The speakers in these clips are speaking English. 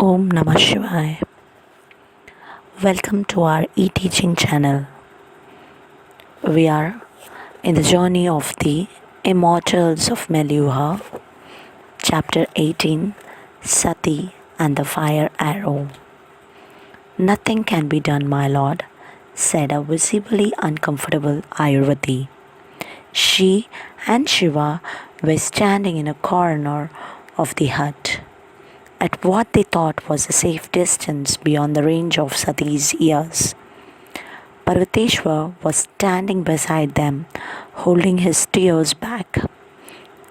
Om Namah Shivaya. Welcome to our e-teaching channel. We are in the journey of the Immortals of Meluha, Chapter 18, Sati and the Fire Arrow. Nothing can be done, my lord, said a visibly uncomfortable Ayurvati. She and Shiva were standing in a corner of the hut, at what they thought was a safe distance beyond the range of Sati's ears. Parvateshwar was standing beside them, holding his tears back.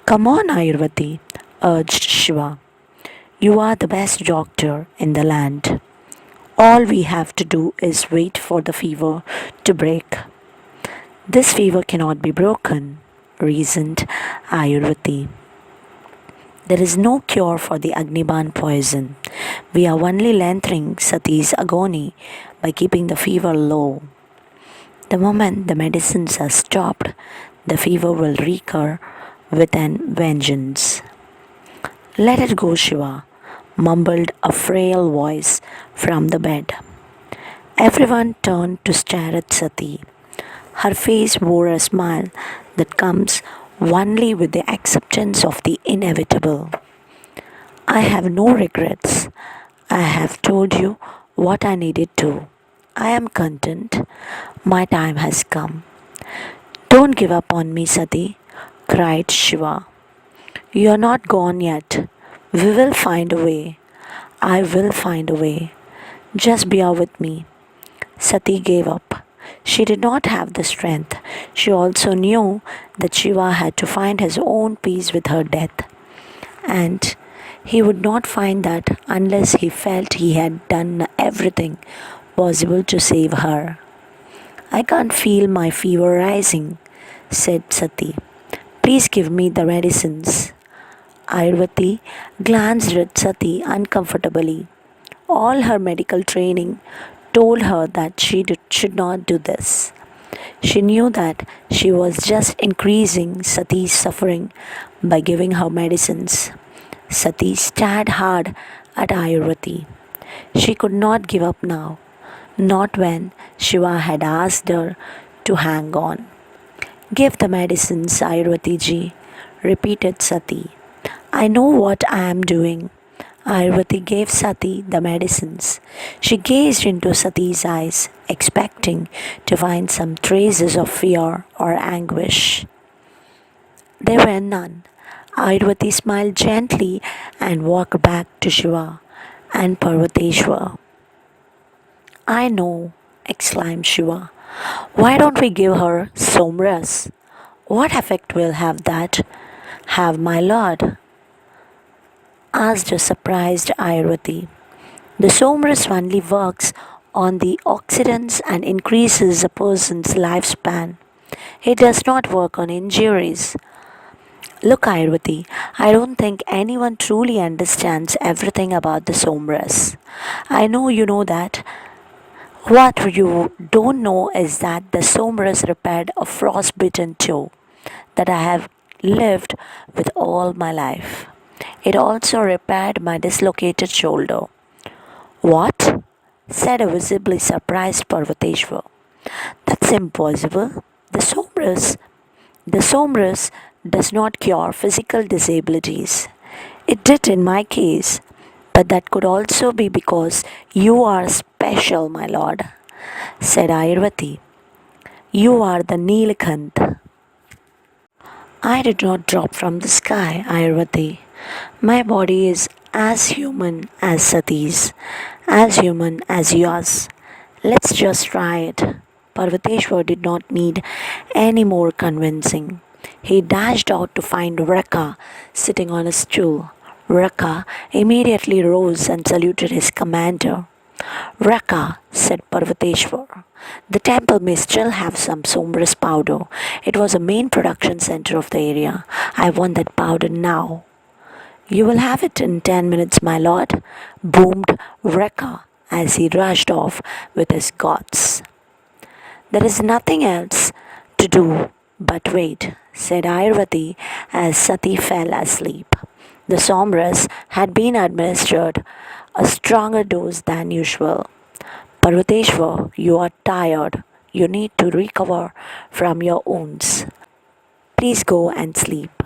Come on, Ayurvati, urged Shiva. You are the best doctor in the land. All we have to do is wait for the fever to break. This fever cannot be broken, reasoned Ayurvati. There is no cure for the Agniban poison. We are only lengthening Sati's agony by keeping the fever low. The moment the medicines are stopped, the fever will recur with an vengeance. Let it go, Shiva, mumbled a frail voice from the bed. Everyone turned to stare at Sati. Her face wore a smile that comes only with the acceptance of the inevitable. I have no regrets. I have told you what I needed to. I am content. My time has come. Don't give up on me, Sati, cried Shiva. You are not gone yet. We will find a way. I will find a way. Just bear with me. Sati gave up. She did not have the strength. She also knew that Shiva had to find his own peace with her death. And he would not find that unless he felt he had done everything possible to save her. I can't feel my fever rising, said Sati. Please give me the medicines. Ayurvati glanced at Sati uncomfortably. All her medical training told her that she should not do this. She knew that she was just increasing Sati's suffering by giving her medicines. Sati stared hard at Ayurvati. She could not give up now, not when Shiva had asked her to hang on. Give the medicines, Ayurvati ji, repeated Sati. I know what I am doing. Ayurvati gave Sati the medicines. She gazed into Sati's eyes, expecting to find some traces of fear or anguish. There were none. Ayurvati smiled gently and walked back to Shiva and Parvateshwar. I know, exclaimed Shiva. Why don't we give her Somras? What effect will that have, my lord? Asked a surprised Ayurvati. The Somras only works on the oxidants and increases a person's lifespan. It does not work on injuries. Look, Ayurvati, I don't think anyone truly understands everything about the Somras. I know you know that. What you don't know is that the Somras repaired a frostbitten toe that I have lived with all my life. It also repaired my dislocated shoulder. What? Said a visibly surprised Parvateshwar. That's impossible. The Somras does not cure physical disabilities. It did in my case, but that could also be because you are special, my lord, said Ayurvati. You are the Neelakant. I did not drop from the sky, Ayurvati. My body is as human as Sati's, as human as yours. Let's just try it. Parvateshwar did not need any more convincing. He dashed out to find Rekha sitting on a stool. Rekha immediately rose and saluted his commander. Rekha, said Parvateshwar, the temple may still have some Somras powder. It was a main production center of the area. I want that powder now. You will have it in 10 minutes, my lord, boomed Rekha as he rushed off with his gods. There is nothing else to do but wait, said Ayurvati as Sati fell asleep. The Somras had been administered a stronger dose than usual. Parvateshwar, you are tired. You need to recover from your wounds. Please go and sleep.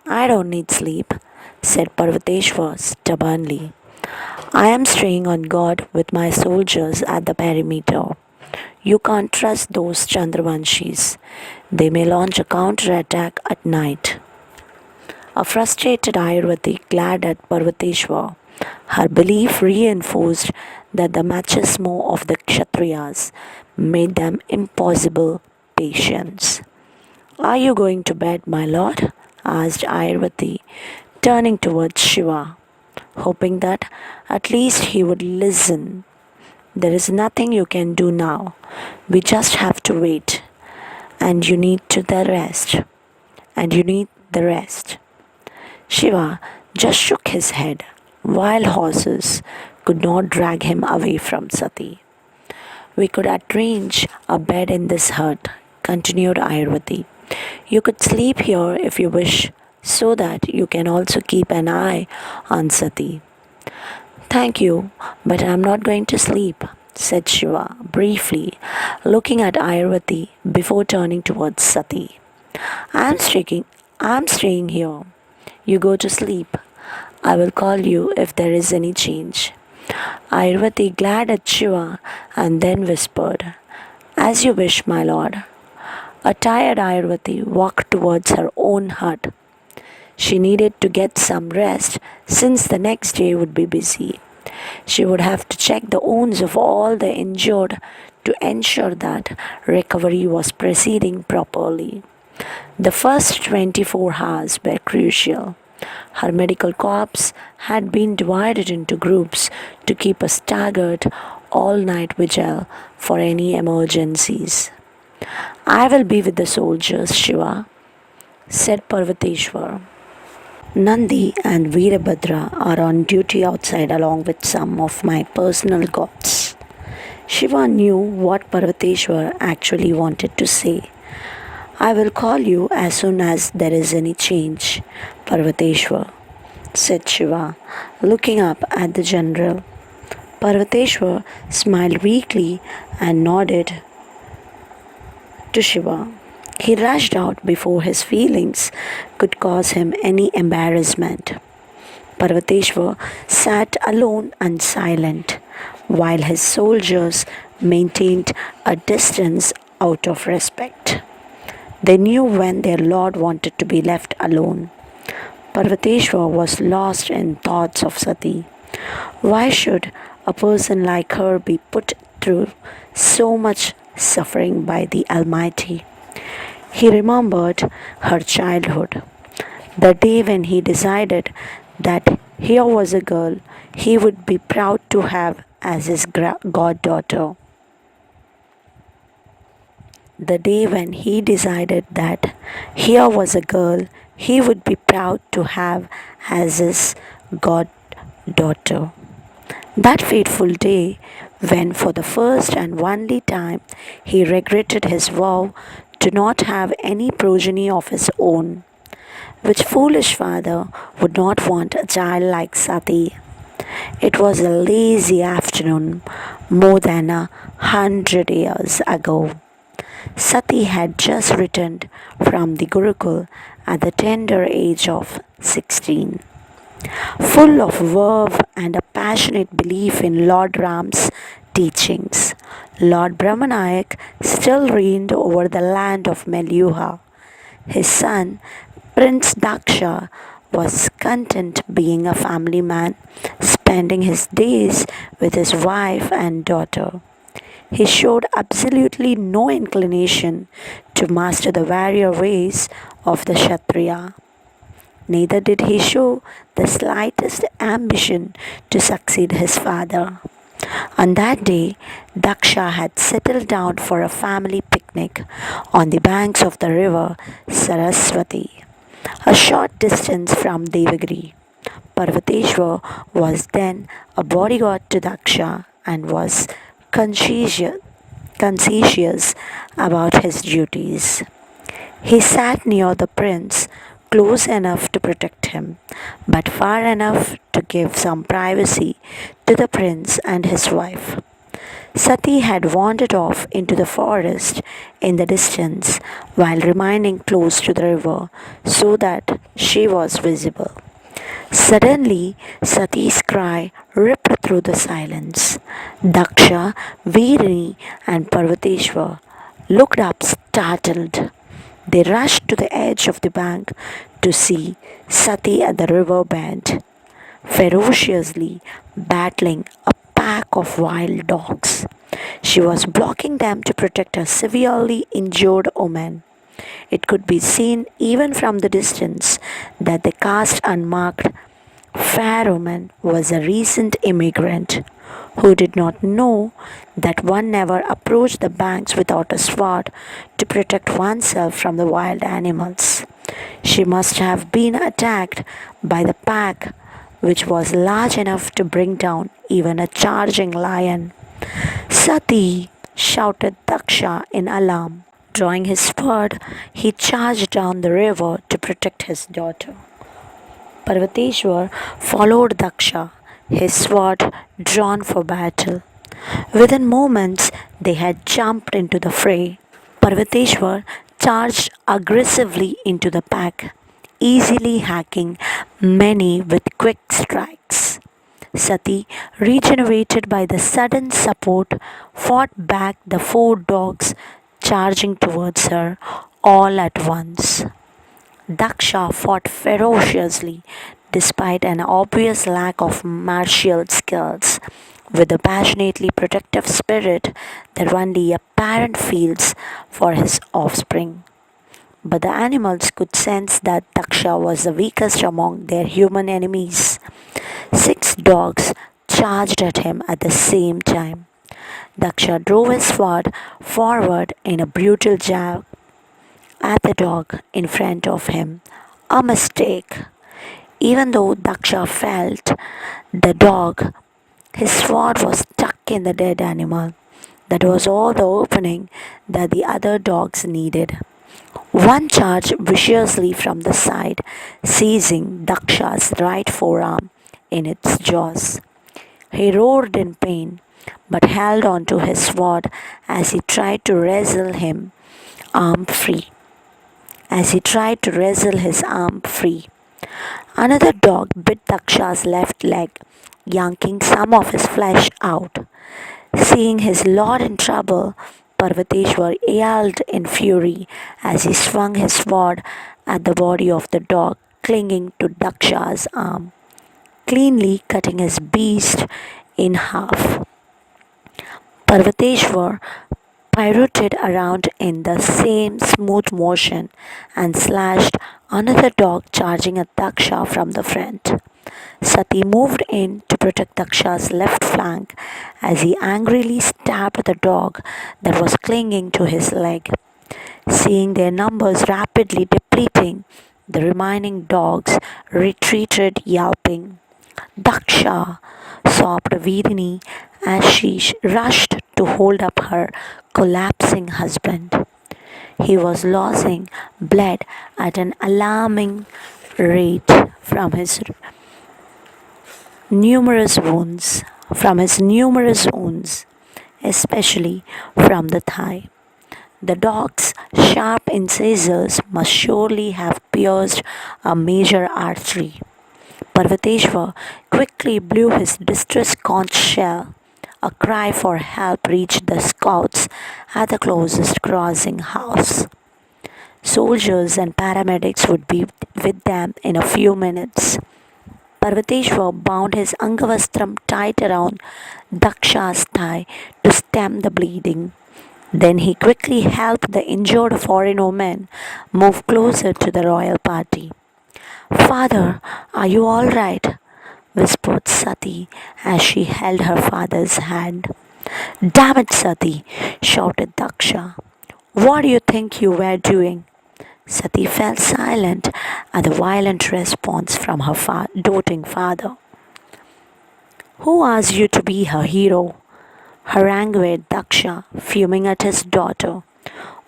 I don't need sleep, said Parvateshwar stubbornly. I am staying on guard with my soldiers at the perimeter. You can't trust those Chandravanshis. They may launch a counterattack at night. A frustrated Ayurvati glared at Parvateshwar. Her belief reinforced that the machismo of the Kshatriyas made them impossible patients. Are you going to bed, my lord? Asked Ayurvati, turning towards Shiva, hoping that at least he would listen. There is nothing you can do now. We just have to wait. And you need to the rest. And you need the rest. Shiva just shook his head. Wild horses could not drag him away from Sati. We could arrange a bed in this hut, continued Ayurvati. You could sleep here if you wish, so that you can also keep an eye on Sati. Thank you, but I am not going to sleep, said Shiva briefly, looking at Ayurvati before turning towards Sati. I am staying here. You go to sleep. I will call you if there is any change. Ayurvati glared at Shiva and then whispered, As you wish, my lord. A tired Ayurvati walked towards her own hut. She needed to get some rest since the next day would be busy. She would have to check the wounds of all the injured to ensure that recovery was proceeding properly. The first 24 hours were crucial. Her medical corps had been divided into groups to keep a staggered all-night vigil for any emergencies. I will be with the soldiers, Shiva, said Parvateshwar. Nandi and Veerabhadra are on duty outside along with some of my personal gods. Shiva knew what Parvateshwar actually wanted to say. I will call you as soon as there is any change, Parvateshwar, said Shiva, looking up at the general. Parvateshwar smiled weakly and nodded to Shiva. He rushed out before his feelings could cause him any embarrassment. Parvateshwar sat alone and silent, while his soldiers maintained a distance out of respect. They knew when their lord wanted to be left alone. Parvateshwar was lost in thoughts of Sati. Why should a person like her be put through so much suffering by the Almighty? He remembered her childhood, the day when he decided that here was a girl he would be proud to have as his goddaughter. The day when he decided that here was a girl he would be proud to have as his goddaughter. That fateful day when for the first and only time he regretted his vow to not have any progeny of his own. Which foolish father would not want a child like Sati? It was a lazy afternoon more than 100 years ago. Sati had just returned from the Gurukul at the tender age of 16. Full of verve and a passionate belief in Lord Ram's teachings, Lord Brahmanayak still reigned over the land of Meluha. His son, Prince Daksha, was content being a family man, spending his days with his wife and daughter. He showed absolutely no inclination to master the warrior ways of the Kshatriya. Neither did he show the slightest ambition to succeed his father. On that day, Daksha had settled down for a family picnic on the banks of the river Saraswati, a short distance from Devagiri. Parvateshwar was then a bodyguard to Daksha and was conscientious about his duties. He sat near the prince, close enough to protect him, but far enough to give some privacy to the prince and his wife. Sati had wandered off into the forest in the distance while remaining close to the river so that she was visible. Suddenly, Sati's cry ripped through the silence. Daksha, Veerini, and Parvateshwar looked up startled. They rushed to the edge of the bank to see Sati at the river bend, ferociously battling a pack of wild dogs. She was blocking them to protect a severely injured woman. It could be seen even from the distance that the caste unmarked fair woman was a recent immigrant who did not know that one never approached the banks without a sword to protect oneself from the wild animals. She must have been attacked by the pack, which was large enough to bring down even a charging lion. Sati! Shouted Daksha in alarm. Drawing his sword, he charged down the river to protect his daughter. Parvateshwar followed Daksha, his sword drawn for battle. Within moments, they had jumped into the fray. Parvateshwar charged aggressively into the pack, easily hacking many with quick strikes. Sati, regenerated by the sudden support, fought back the four dogs charging towards her all at once. Daksha fought ferociously despite an obvious lack of martial skills, with a passionately protective spirit that only a parent feels for his offspring. But the animals could sense that Daksha was the weakest among their human enemies. 6 dogs charged at him at the same time. Daksha drove his sword forward in a brutal jab at the dog in front of him. A mistake. Even though Daksha felt the dog, his sword was stuck in the dead animal. That was all the opening that the other dogs needed. One charged viciously from the side, seizing Daksha's right forearm in its jaws. He roared in pain, but held on to his sword as he tried to wrestle him arm free. As he tried to wrestle his arm free, another dog bit Daksha's left leg, yanking some of his flesh out. Seeing his lord in trouble, Parvateshwar yelled in fury as he swung his sword at the body of the dog clinging to Daksha's arm, cleanly cutting his beast in half. Parvateshwar pirouetted around in the same smooth motion and slashed another dog charging at Daksha from the front. Sati moved in to protect Daksha's left flank as he angrily stabbed the dog that was clinging to his leg. Seeing their numbers rapidly depleting, the remaining dogs retreated yelping. Daksha! Sobbed Veerini as she rushed to hold up her collapsing husband. He was losing blood at an alarming rate numerous wounds, from his numerous wounds, especially from the thigh. The dog's sharp incisors must surely have pierced a major artery. Parvateshwar quickly blew his distress conch shell. A cry for help reached the scouts at the closest crossing house. Soldiers and paramedics would be with them in a few minutes. Parvateshwar bound his angavastram tight around Daksha's thigh to stem the bleeding. Then he quickly helped the injured foreign woman move closer to the royal party. Father, are you all right? Whispered Sati as she held her father's hand. Damn it, Sati! Shouted Daksha. What do you think you were doing? Sati fell silent at the violent response from her doting father. Who asked you to be her hero? Harangued Daksha, fuming at his daughter.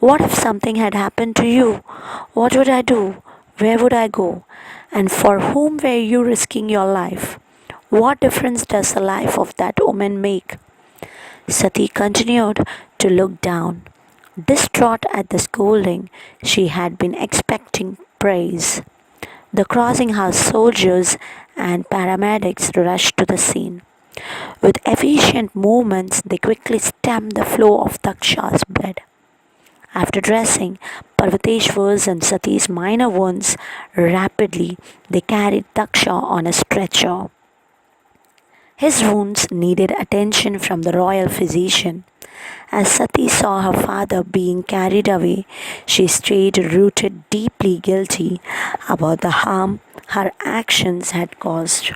What if something had happened to you? What would I do? Where would I go? And for whom were you risking your life? What difference does the life of that woman make? Sati continued to look down. Distraught at the scolding, she had been expecting praise. The crossing house soldiers and paramedics rushed to the scene. With efficient movements, they quickly stemmed the flow of Daksha's blood. After dressing Parvateshwar's and Sati's minor wounds rapidly, they carried Daksha on a stretcher. His wounds needed attention from the royal physician. As Sati saw her father being carried away, she stayed rooted deeply guilty about the harm her actions had caused.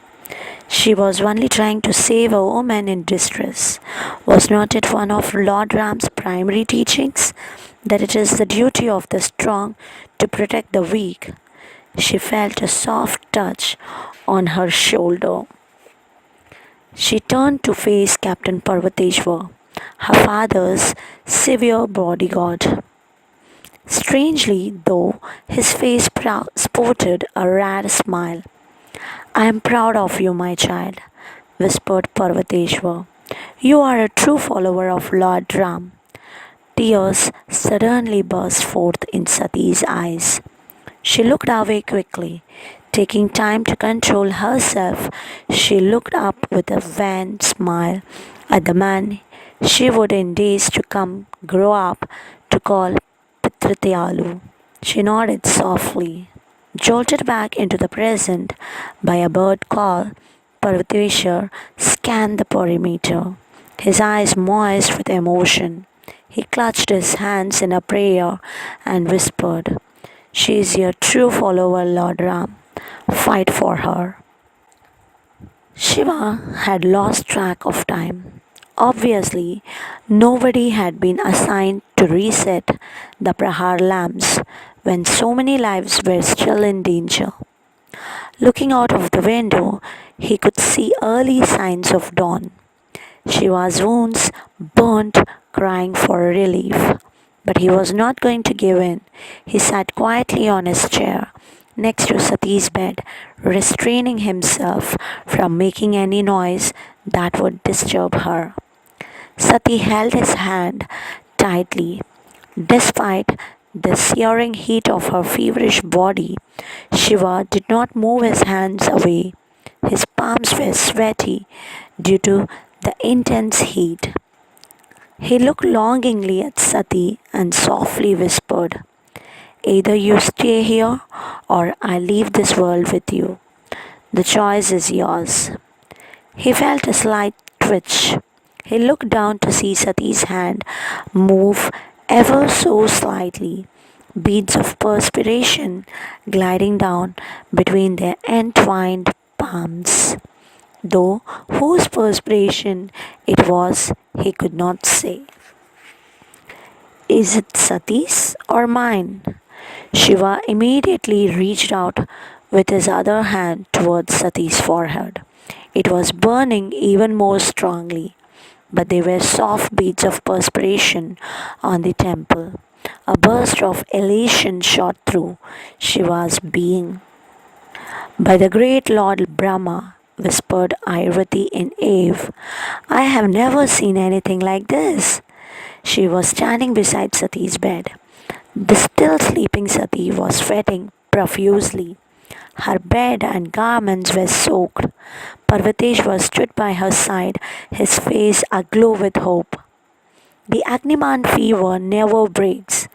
She was only trying to save a woman in distress. Was not it one of Lord Ram's primary teachings that it is the duty of the strong to protect the weak? She felt a soft touch on her shoulder. She turned to face Captain Parvateshwar, her father's severe bodyguard. Strangely, though, his face sported a rare smile. I am proud of you, my child, whispered Parvateshwar. You are a true follower of Lord Ram. Tears suddenly burst forth in Sati's eyes. She looked away quickly. Taking time to control herself, she looked up with a wan smile at the man she would in days to come grow up to call Pitratyalu. She nodded softly. Jolted back into the present by a bird call, Parvateshwar scanned the perimeter, his eyes moist with emotion. He clutched his hands in a prayer and whispered, She is your true follower, Lord Ram. Fight for her. Shiva had lost track of time. Obviously, nobody had been assigned to reset the Prahar lamps when so many lives were still in danger. Looking out of the window, he could see early signs of dawn. Shiva's wounds burnt, crying for relief. But he was not going to give in. He sat quietly on his chair next to Sati's bed, restraining himself from making any noise that would disturb her. Sati held his hand tightly. Despite the searing heat of her feverish body, Shiva did not move his hands away. His palms were sweaty due to the intense heat. He looked longingly at Sati and softly whispered, Either you stay here or I leave this world with you. The choice is yours. He felt a slight twitch. He looked down to see Sati's hand move ever so slightly, beads of perspiration gliding down between their entwined palms. Though whose perspiration it was, he could not say. Is it Sati's or mine? Shiva immediately reached out with his other hand towards Sati's forehead. It was burning even more strongly, but there were soft beads of perspiration on the temple. A burst of elation shot through Shiva's being. By the great Lord Brahma, whispered Irvati in awe, I have never seen anything like this. She was standing beside Sati's bed. The still sleeping Sati was sweating profusely. Her bed and garments were soaked. Parvateshwar stood by her side, his face aglow with hope. The Agniman fever never breaks,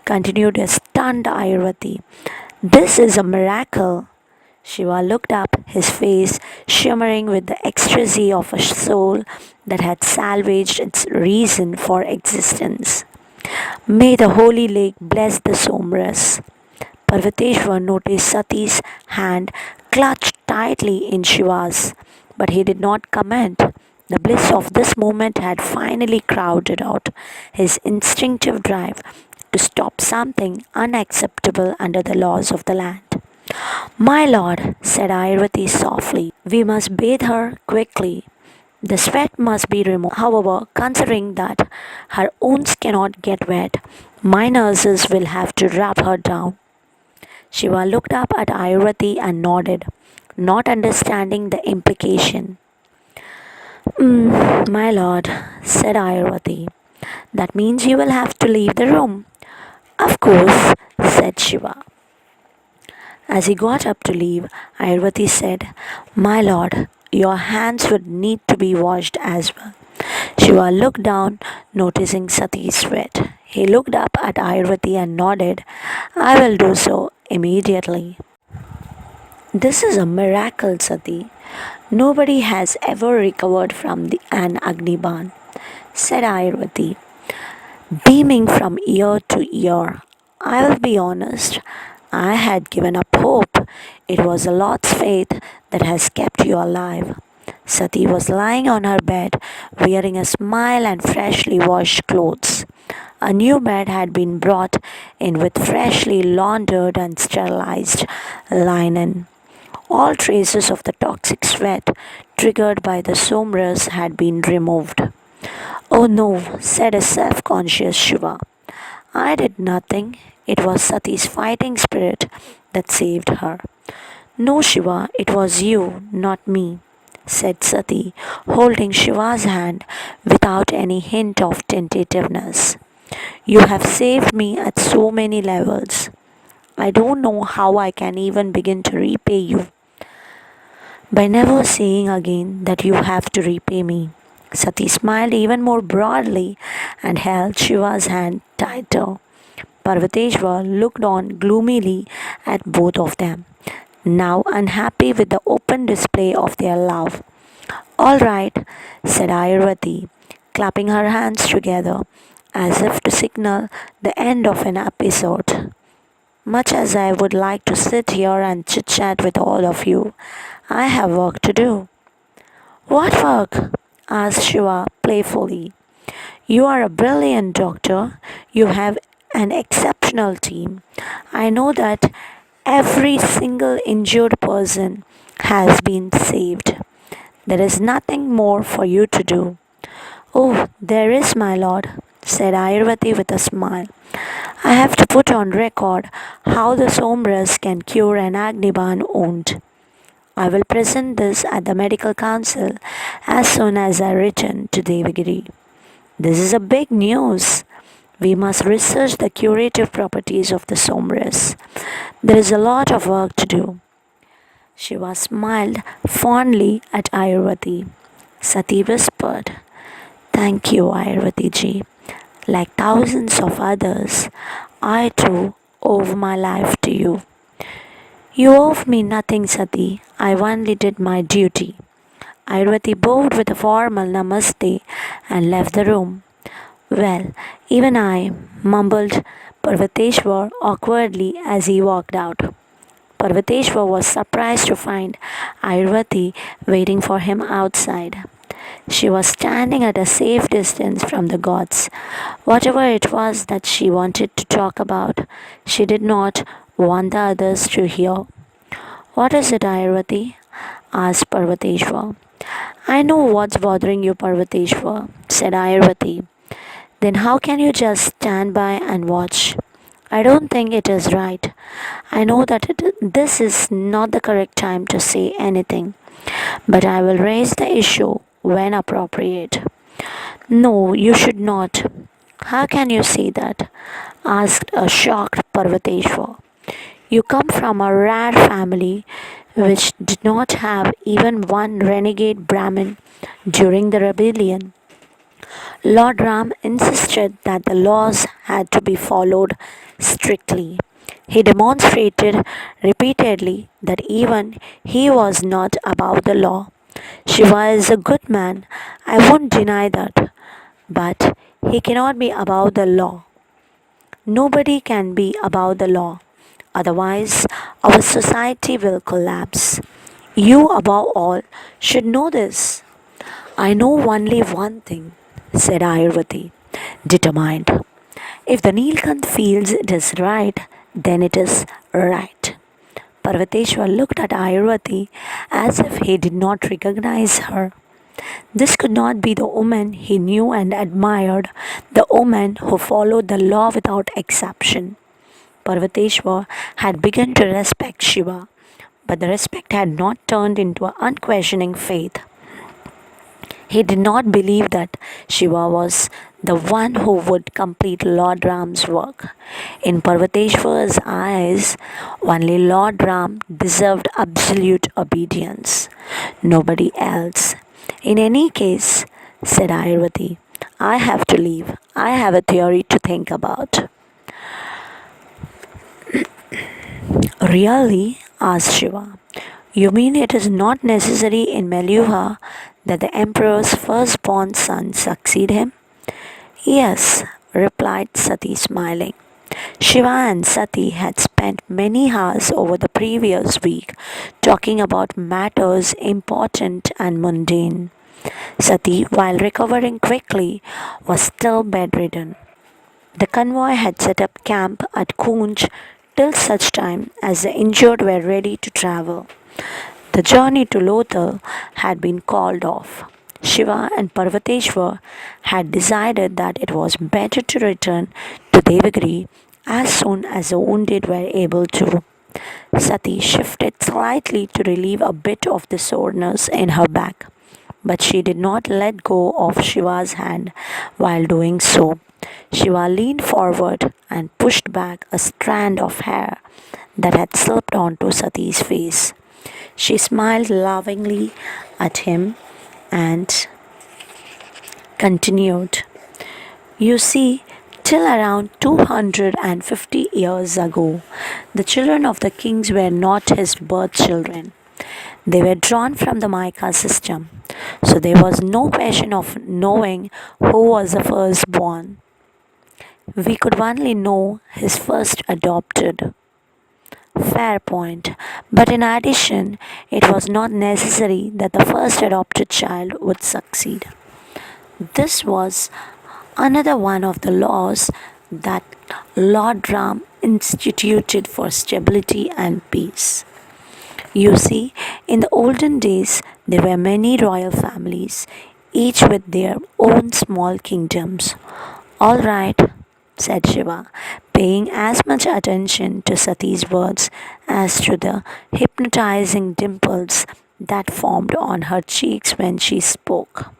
continued a stunned Irvati. This is a miracle. Shiva looked up, his face shimmering with the ecstasy of a soul that had salvaged its reason for existence. May the holy lake bless the Somras. Parvateshwar noticed Sati's hand clutched tightly in Shiva's, but he did not comment. The bliss of this moment had finally crowded out his instinctive drive to stop something unacceptable under the laws of the land. My lord, said Irvati softly, we must bathe her quickly. The sweat must be removed. However, considering that her wounds cannot get wet, my nurses will have to rub her down. Shiva looked up at Ayurvati and nodded, not understanding the implication. My lord, said Ayurvati, that means you will have to leave the room. Of course, said Shiva. As he got up to leave, Ayurvati said, My lord, your hands would need to be washed as well. Shiva looked down, noticing Sati's sweat. He looked up at Ayurvati and nodded, I will do so immediately. This is a miracle, Sati. Nobody has ever recovered from an Agniban, said Ayurvati, beaming from ear to ear. I'll be honest, I had given up hope. It was the Lord's faith that has kept you alive. Sati was lying on her bed, wearing a smile and freshly washed clothes. A new bed had been brought in with freshly laundered and sterilized linen. All traces of the toxic sweat triggered by the somras had been removed. Oh no, said a self conscious Shiva. I did nothing. It was Sati's fighting spirit that saved her. No, Shiva, it was you, not me, said Sati, holding Shiva's hand without any hint of tentativeness. You have saved me at so many levels. I don't know how I can even begin to repay you. By never saying again that you have to repay me. Sati smiled even more broadly and held Shiva's hand tighter. Parvateshwar looked on gloomily at both of them, now unhappy with the open display of their love. All right, said Ayurvati, clapping her hands together as if to signal the end of an episode. Much as I would like to sit here and chit chat with all of you, I have work to do. What work? Asked Shiva playfully. You are a brilliant doctor. You have an exceptional team. I know that every single injured person has been saved. There is nothing more for you to do. Oh, there is, my lord, said Ayurvati with a smile. I have to put on record how the Somras can cure an Agniban wound. I will present this at the medical council as soon as I return to Devagiri. This is a big news. We must research the curative properties of the Somras. There is a lot of work to do. Shiva smiled fondly at Ayurvati. Sati whispered, Thank you, Ayurvati ji. Like thousands of others, I too owe my life to you. You owe me nothing, Sati. I only did my duty. Ayurvati bowed with a formal namaste and left the room. Well, even I, mumbled Parvateshwar awkwardly as he walked out. Parvateshwar was surprised to find Ayurvati waiting for him outside. She was standing at a safe distance from the gods. Whatever it was that she wanted to talk about, she did not want the others to hear. What is it, Ayurvati? Asked Parvateshwar. I know what's bothering you, Parvateshwar, said Ayurvati. Then how can you just stand by and watch? I don't think it is right. I know that this is not the correct time to say anything, but I will raise the issue when appropriate. No, you should not. How can you say that? Asked a shocked Parvateshwar. You come from a rare family which did not have even one renegade Brahmin during the rebellion. Lord Ram insisted that the laws had to be followed strictly. He demonstrated repeatedly that even he was not above the law. Shiva is a good man, I won't deny that, but he cannot be above the law. Nobody can be above the law, otherwise, our society will collapse. You, above all, should know this. I know only one thing, said Ayurvati, determined. If the Nilkant feels it is right, then it is right. Parvateshwar looked at Ayurvati as if he did not recognize her. This could not be the woman he knew and admired, the woman who followed the law without exception. Parvateshwar had begun to respect Shiva, but the respect had not turned into an unquestioning faith. He did not believe that Shiva was the one who would complete Lord Ram's work. In Parvateshwar's eyes, only Lord Ram deserved absolute obedience, nobody else. In any case, said Ayurvati, I have to leave. I have a theory to think about. Really? Asked Shiva. You mean it is not necessary in Meluha that the emperor's firstborn son succeed him? Yes, replied Sati, smiling. Shiva and Sati had spent many hours over the previous week talking about matters important and mundane. Sati, while recovering quickly, was still bedridden. The convoy had set up camp at Koonj till such time as the injured were ready to travel. The journey to Lothal had been called off. Shiva and Parvateshwar had decided that it was better to return to Devagiri as soon as the wounded were able to. Sati shifted slightly to relieve a bit of the soreness in her back, but she did not let go of Shiva's hand while doing so. Shiva leaned forward and pushed back a strand of hair that had slipped onto Sati's face. She smiled lovingly at him and continued, You see, till around 250 years ago, the children of the kings were not his birth children. They were drawn from the Maika system, so there was no question of knowing who was the firstborn. We could only know his first adopted. Fair point. But in addition, it was not necessary that the first adopted child would succeed. This was another one of the laws that Lord Ram instituted for stability and peace. You see, in the olden days, there were many royal families, each with their own small kingdoms. All right, said Shiva, paying as much attention to Sati's words as to the hypnotizing dimples that formed on her cheeks when she spoke.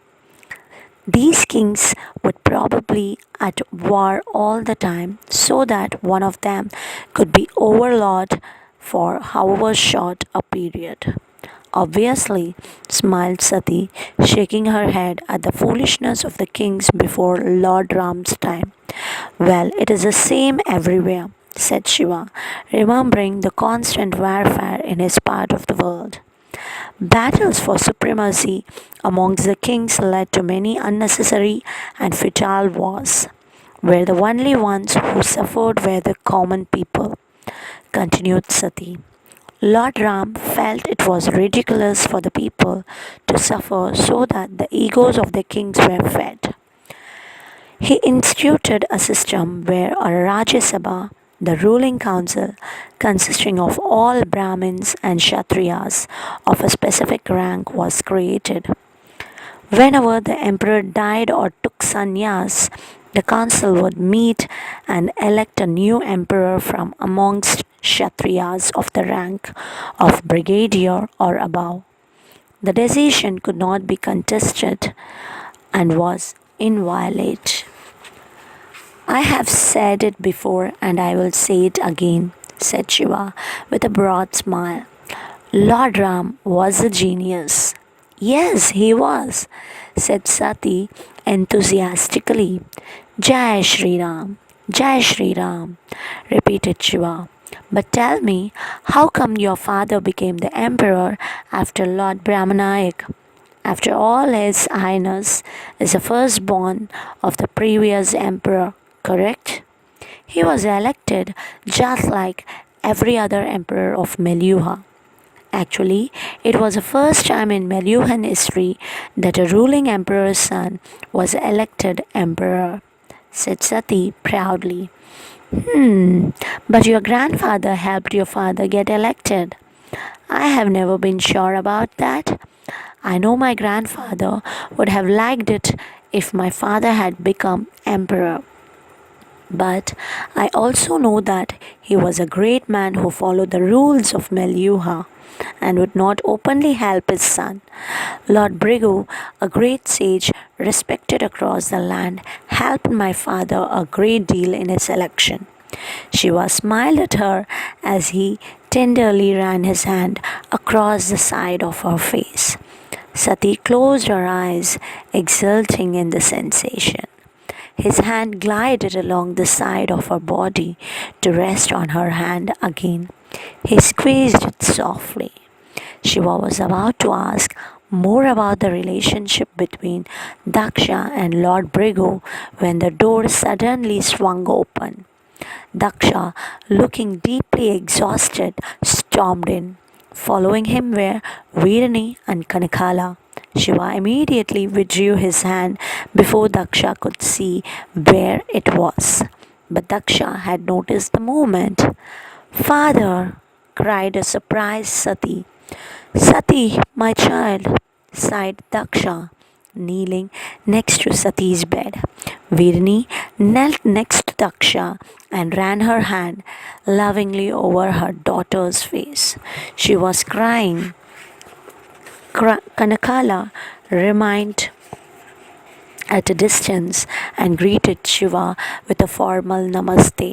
These kings would probably at war all the time so that one of them could be overlord for however short a period. Obviously, smiled Sati, shaking her head at the foolishness of the kings before Lord Ram's time. Well, it is the same everywhere, said Shiva, remembering the constant warfare in his part of the world. Battles for supremacy amongst the kings led to many unnecessary and futile wars, where the only ones who suffered were the common people, continued Sati. Lord Ram felt it was ridiculous for the people to suffer so that the egos of the kings were fed. He instituted a system where a Rajya Sabha, the ruling council consisting of all Brahmins and Kshatriyas of a specific rank, was created. Whenever the emperor died or took sannyas, the council would meet and elect a new emperor from amongst Kshatriyas of the rank of brigadier or above. The decision could not be contested and was inviolate. I have said it before and I will say it again, said Shiva with a broad smile. Lord Ram was a genius. Yes, he was, said Sati enthusiastically. Jai Shri Ram, Jai Shri Ram, repeated Shiva. But tell me, how come your father became the emperor after Lord Brahmanayak? After all, His Highness is the firstborn of the previous emperor, correct? He was elected just like every other emperor of Meluha. Actually, it was the first time in Meluhan history that a ruling emperor's son was elected emperor, said Sati proudly. But your grandfather helped your father get elected. I have never been sure about that. I know my grandfather would have liked it if my father had become emperor. But I also know that he was a great man who followed the rules of Meluha and would not openly help his son. Lord Brigu, a great sage respected across the land, helped my father a great deal in his election. Shiva smiled at her as he tenderly ran his hand across the side of her face. Sati closed her eyes, exulting in the sensation. His hand glided along the side of her body to rest on her hand again. He squeezed it softly. Shiva was about to ask more about the relationship between Daksha and Lord Brigu when the door suddenly swung open. Daksha, looking deeply exhausted, stormed in. Following him were Veerani and Kanakala. Shiva immediately withdrew his hand before Daksha could see where it was. But Daksha had noticed the movement. "Father!" cried a surprised Sati. "Sati, my child," sighed Daksha, kneeling next to Sati's bed. Virni knelt next to Daksha and ran her hand lovingly over her daughter's face. She was crying. Kanakala remained at a distance and greeted Shiva with a formal namaste.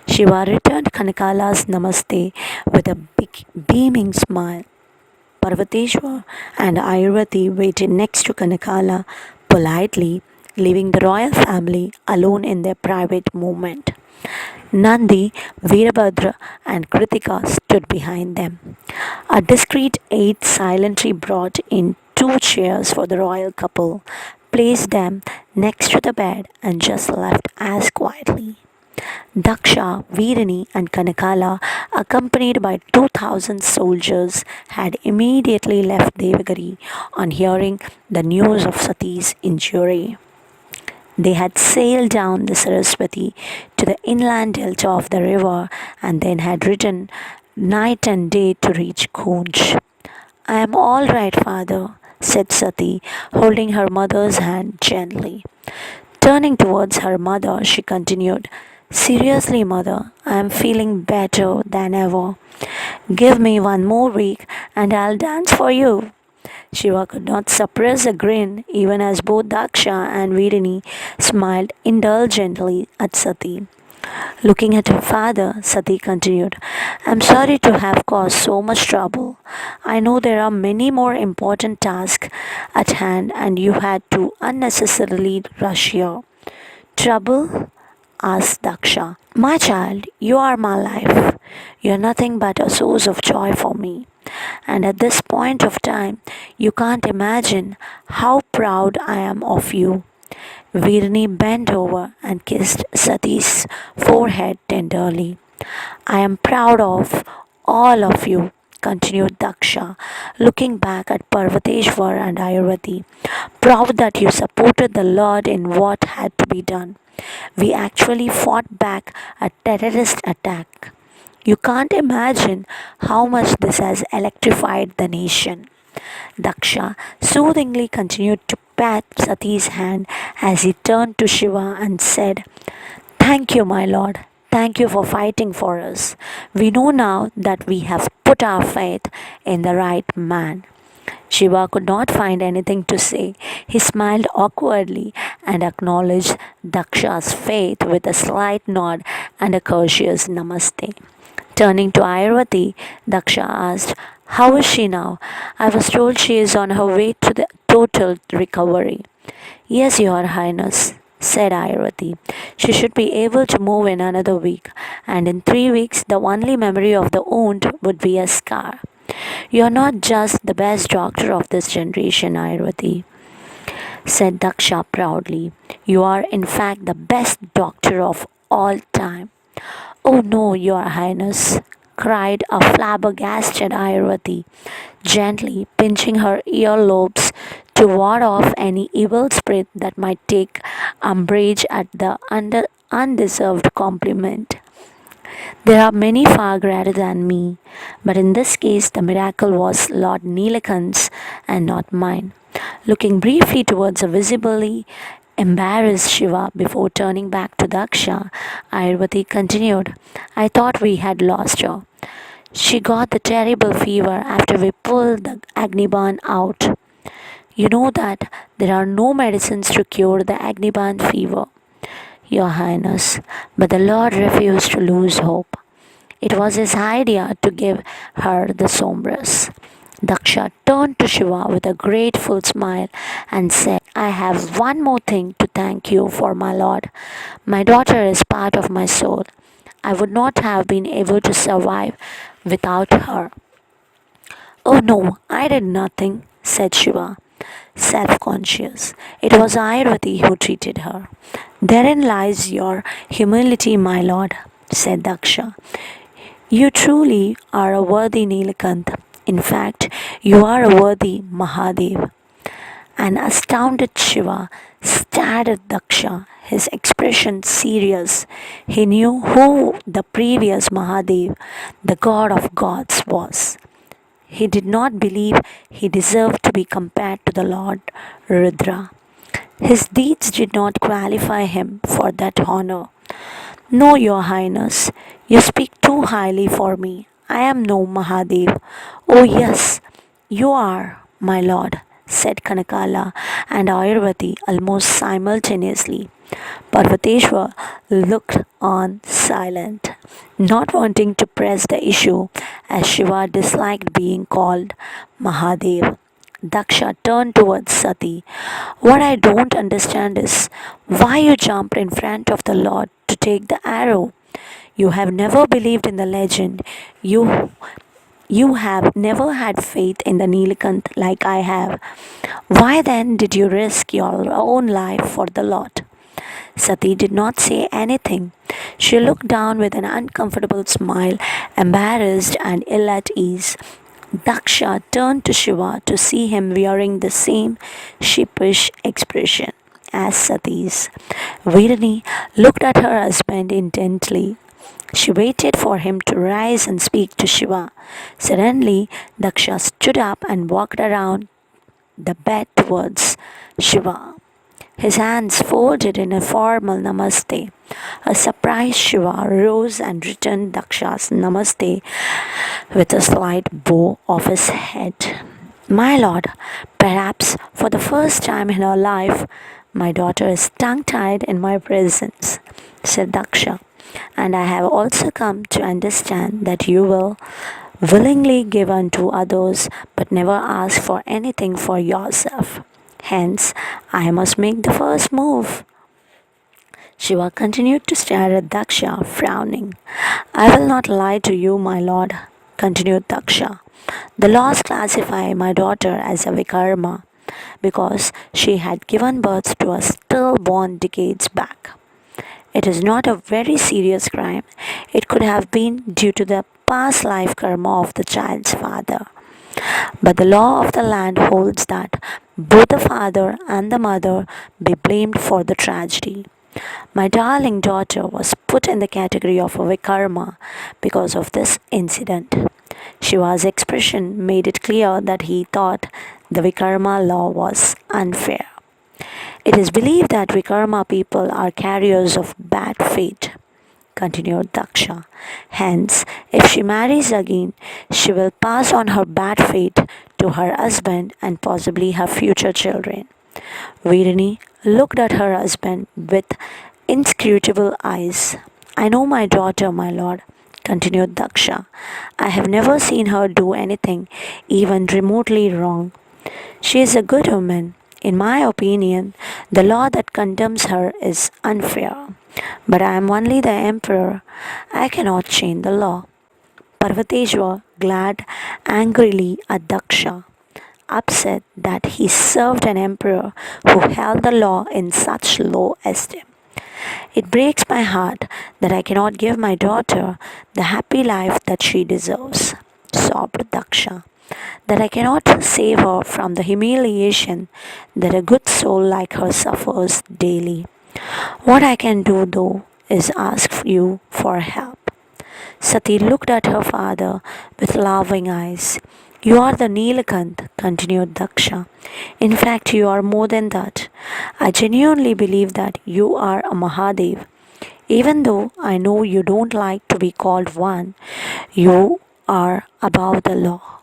Shiva returned Kanakala's namaste with a big, beaming smile. Parvateshwar and Ayurvati waited next to Kanakala politely, leaving the royal family alone in their private moment. Nandi, Veerabhadra, and Kritika stood behind them. A discreet aide silently brought in two chairs for the royal couple, placed them next to the bed, and just left as quietly. Daksha, Veerani, and Kanakala, accompanied by 2,000 soldiers, had immediately left Devagiri on hearing the news of Sati's injury. They had sailed down the Saraswati to the inland delta of the river and then had ridden night and day to reach Koonj. "I am all right, father," said Sati, holding her mother's hand gently. Turning towards her mother, she continued, "Seriously, mother, I am feeling better than ever. Give me one more week and I'll dance for you." Shiva could not suppress a grin even as both Daksha and Veerani smiled indulgently at Sati. Looking at her father, Sati continued, "I'm sorry to have caused so much trouble. I know there are many more important tasks at hand and you had to unnecessarily rush here." "Trouble?" asked Daksha. "My child, you are my life. You are nothing but a source of joy for me. And at this point of time, you can't imagine how proud I am of you." Veerani bent over and kissed Sati's forehead tenderly. "I am proud of all of you," continued Daksha, looking back at Parvateshwar and Ayurvati. "Proud that you supported the Lord in what had to be done. We actually fought back a terrorist attack. You can't imagine how much this has electrified the nation." Daksha soothingly continued to pat Sati's hand as he turned to Shiva and said, "Thank you, my lord. Thank you for fighting for us. We know now that we have put our faith in the right man." Shiva could not find anything to say. He smiled awkwardly and acknowledged Daksha's faith with a slight nod and a courteous namaste. Turning to Ayurvati, Daksha asked, "How is she now? I was told she is on her way to the total recovery." "Yes, Your Highness," said Ayurvati. "She should be able to move in another week, and in 3 weeks the only memory of the wound would be a scar." "You are not just the best doctor of this generation, Ayurvati," said Daksha proudly. "You are in fact the best doctor of all time." "Oh no, Your Highness," cried a flabbergasted Ayurvati, gently pinching her earlobes to ward off any evil spirit that might take umbrage at the undeserved compliment. "There are many far greater than me, but in this case the miracle was Lord Neelakant's and not mine." Looking briefly towards a visibly Embarrassed Shiva before turning back to Daksha, Ayurvati continued, I thought we had lost her. She got the terrible fever after we pulled the Agniban out. You know that there are no medicines to cure the Agniban fever, Your Highness, but the Lord refused to lose hope. It was his idea to give her the sombras. Daksha turned to Shiva with a grateful smile and said, I have one more thing to thank you for, my lord. My daughter is part of my soul. I would not have been able to survive without her. Oh no, I did nothing, said Shiva, self conscious. It was Ayurvati who treated her. Therein lies your humility, my lord, said Daksha. You truly are a worthy Nilakant. In fact, you are a worthy Mahadev. An astounded Shiva stared at Daksha, his expression serious. He knew who the previous Mahadev, the god of gods, was. He did not believe he deserved to be compared to the Lord Rudra. His deeds did not qualify him for that honor. No, Your Highness, you speak too highly for me. I am no Mahadev. Oh, yes, you are, my lord, said Kanakala and Ayurvati almost simultaneously. Parvateshwar looked on silent, not wanting to press the issue as Shiva disliked being called Mahadev. Daksha turned towards Sati. What I don't understand is why you jumped in front of the Lord to take the arrow. You have never believed in the legend. You have never had faith in the Nilakant like I have. Why then did you risk your own life for the Lord? Sati did not say anything. She looked down with an uncomfortable smile, embarrassed and ill at ease. Daksha turned to Shiva to see him wearing the same sheepish expression as Sati's. Virani looked at her husband intently. She waited for him to rise and speak to Shiva. Suddenly, Daksha stood up and walked around the bed towards Shiva, his hands folded in a formal namaste. A surprised Shiva rose and returned Daksha's namaste with a slight bow of his head. My lord, perhaps for the first time in her life, my daughter is tongue-tied in my presence, said Daksha, and I have also come to understand that you will willingly give unto others but never ask for anything for yourself. Hence, I must make the first move. Shiva continued to stare at Daksha, frowning. I will not lie to you, my lord, continued Daksha. The laws classify my daughter as a Vikarma because she had given birth to a stillborn decades back. It is not a very serious crime. It could have been due to the past life karma of the child's father. But the law of the land holds that both the father and the mother be blamed for the tragedy. My darling daughter was put in the category of a Vikarma because of this incident. Shiva's expression made it clear that he thought the Vikarma law was unfair. It is believed that Vikarma people are carriers of bad fate, continued Daksha. Hence, if she marries again, she will pass on her bad fate to her husband and possibly her future children. Virani looked at her husband with inscrutable eyes. I know my daughter, my lord, continued Daksha. I have never seen her do anything even remotely wrong. She is a good woman. In my opinion, the law that condemns her is unfair. But I am only the emperor. I cannot change the law. Parvateshwar glared angrily at Daksha, upset that he served an emperor who held the law in such low esteem. It breaks my heart that I cannot give my daughter the happy life that she deserves, sobbed Daksha. That I cannot save her from the humiliation that a good soul like her suffers daily. What I can do, though, is ask you for help. Sati looked at her father with laughing eyes. You are the Neelakant, continued Daksha. In fact, you are more than that. I genuinely believe that you are a Mahadev. Even though I know you don't like to be called one, you are above the law.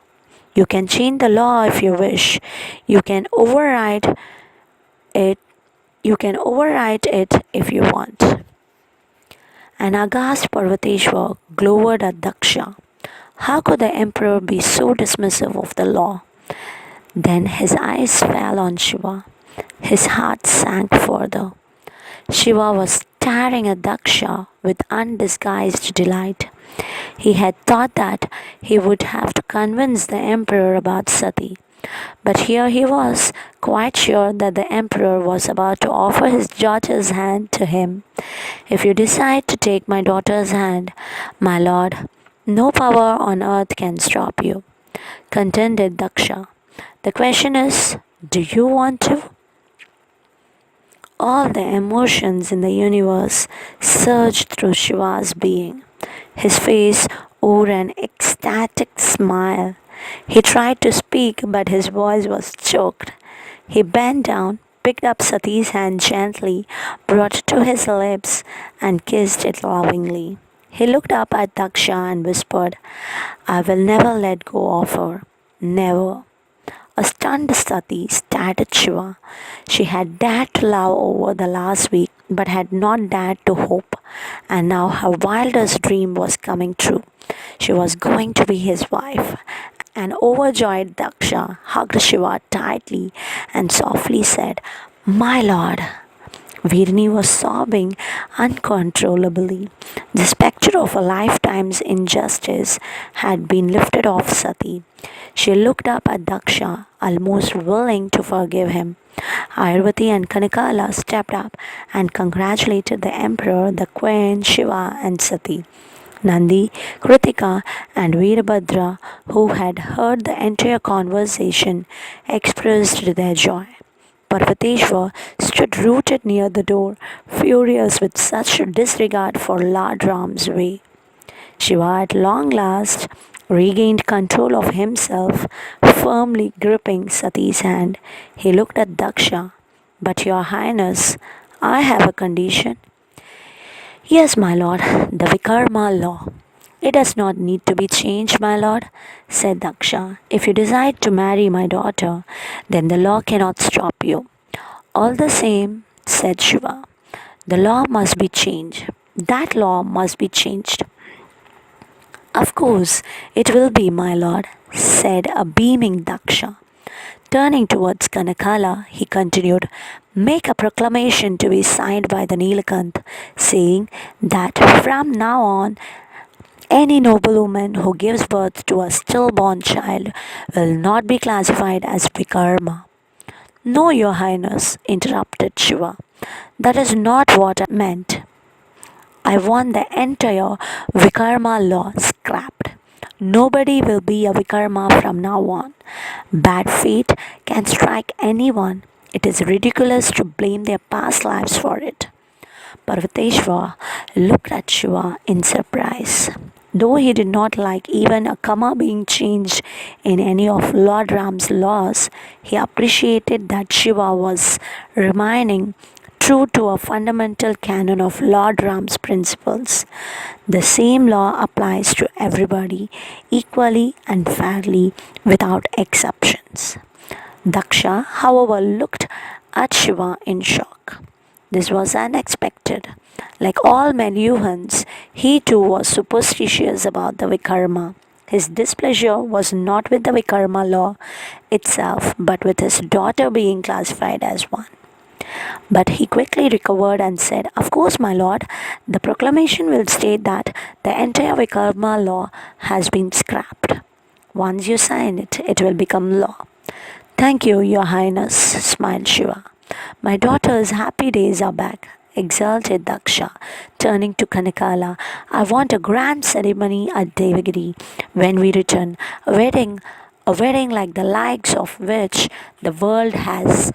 You can change the law if you wish. You can override it. You can override it if you want. An aghast Parvateshwar glowered at Daksha. How could the emperor be so dismissive of the law? Then his eyes fell on Shiva. His heart sank further. Shiva was staring at Daksha with undisguised delight. He had thought that he would have to convince the emperor about Sati. But here he was, quite sure that the emperor was about to offer his daughter's hand to him. If you decide to take my daughter's hand, my lord, no power on earth can stop you, contended Daksha. The question is, do you want to? All the emotions in the universe surged through Shiva's being. His face wore an ecstatic smile. He tried to speak, but his voice was choked. He bent down, picked up Sati's hand gently, brought it to his lips, and kissed it lovingly. He looked up at Daksha and whispered, I will never let go of her. Never. A stunned Sati stared at Shiva. She had dared to love over the last week, but had not dared to hope, and now her wildest dream was coming true. She was going to be his wife. An overjoyed Daksha hugged Shiva tightly and softly said, My lord. Virni was sobbing uncontrollably. The spectre of a lifetime's injustice had been lifted off Sati. She looked up at Daksha, almost willing to forgive him. Ayurvati and Kanikala stepped up and congratulated the emperor, the queen, Shiva, and Sati. Nandi, Kritika, and Veerabhadra, who had heard the entire conversation, expressed their joy. Parvateshwar stood rooted near the door, furious with such disregard for Lord Ram's way. Shiva at long last regained control of himself, firmly gripping Sati's hand. He looked at Daksha. But your highness, I have a condition. Yes, my lord, the Vikarma law. It does not need to be changed, my lord, said Daksha. If you decide to marry my daughter, then the law cannot stop you. All the same, said Shiva, the law must be changed. That law must be changed. Of course, it will be, my lord, said a beaming Daksha. Turning towards Kanakala, he continued, Make a proclamation to be signed by the Neelakant, saying that from now on, any noblewoman who gives birth to a stillborn child will not be classified as Vikarma. No, your highness, interrupted Shiva. That is not what I meant. I want the entire Vikarma law scrapped. Nobody will be a Vikarma from now on. Bad fate can strike anyone. It is ridiculous to blame their past lives for it. Parvateshwar looked at Shiva in surprise. Though he did not like even a comma being changed in any of Lord Ram's laws, he appreciated that Shiva was remaining true to a fundamental canon of Lord Ram's principles. The same law applies to everybody equally and fairly without exceptions. Daksha, however, looked at Shiva in shock. This was unexpected. Like all Meluhans, he too was superstitious about the Vikarma. His displeasure was not with the Vikarma law itself, but with his daughter being classified as one. But he quickly recovered and said, Of course, my lord, the proclamation will state that the entire Vikarma law has been scrapped. Once you sign it, it will become law. Thank you, your highness, smiled Shiva. My daughter's happy days are back, exulted Daksha, turning to Kanakala. I want a grand ceremony at Devagiri when we return, a wedding like the likes of which the world has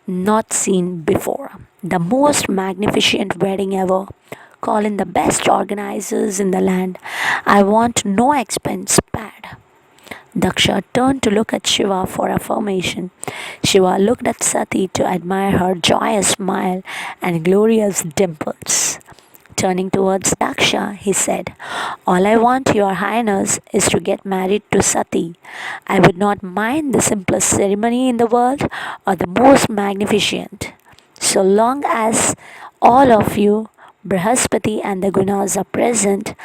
not seen before. The most magnificent wedding ever. Call in the best organizers in the land. I want no expense spared. Daksha turned to look at Shiva for affirmation. Shiva looked at Sati to admire her joyous smile and glorious dimples. Turning towards Daksha, he said, "All I want, Your Highness, is to get married to Sati. I would not mind the simplest ceremony in the world or the most magnificent. So long as all of you, Brihaspati and the Gunas, are present,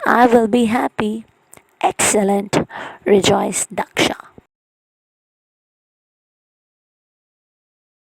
I will be happy." "Excellent," rejoiced Daksha.